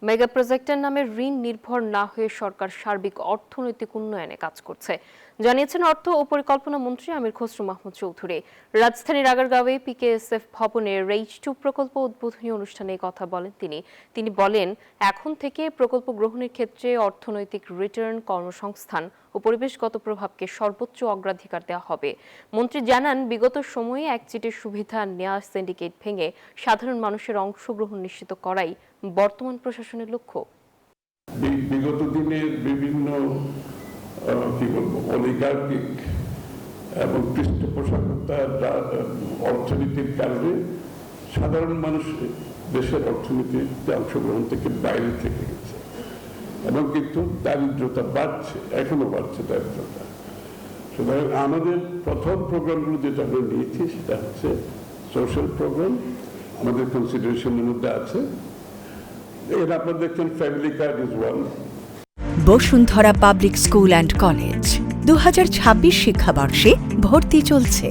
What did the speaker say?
Mega প্রজেক্টের নামে ঋণ নির্ভর না হয়ে সরকার সার্বিক অর্থনৈতিক উন্নয়নে কাজ করছে, জানিয়েছেন অর্থ ও পরিকল্পনা মন্ত্রী আমির খসরু মাহমুদ চৌধুরী। রাজধানীর আগারগাঁওয়ে পিকেএসএফ ভবনে রেইজ-2 প্রকল্প উদ্বোধনী অনুষ্ঠানে এই কথা বলেন তিনি বলেন, এখন থেকে প্রকল্প গ্রহণের ক্ষেত্রে অর্থনৈতিক রিটার্ন, কর্মসংস্থান ও পরিবেশগত প্রভাবকে সর্বোচ্চ অগ্রাধিকার দেওয়া হবে। মন্ত্রী জানান, বিগত সময়ে একচিটির সুবিধা নেওয়া সিন্ডিকেট ভেঙে সাধারণ মানুষের অংশগ্রহণ নিশ্চিত করাই বর্তমান প্রশাসনের লক্ষ্য। বিগত দিনের বিভিন্ন অলিগার্কিক এবং পৃষ্ঠপোষকতার অর্থনীতির কারণে সাধারণ মানুষ দেশের অর্থনীতিতে অংশগ্রহণ থেকে বাইরে থেকে গেছে এবং কিন্তু দারিদ্রতা বাড়ছে, এখনো বাড়ছে দারিদ্রতা। সুতরাং আমাদের প্রথম প্রোগ্রামগুলো যেটা আমরা নিয়েছি সেটা হচ্ছে সোশ্যাল প্রোগ্রাম, আমাদের কনসিডারেশনের মধ্যে আছে। এর আপনারা দেখছেন family card is one. Bashundhara public school and college 2026 শিক্ষাবর্ষে ভর্তি চলছে।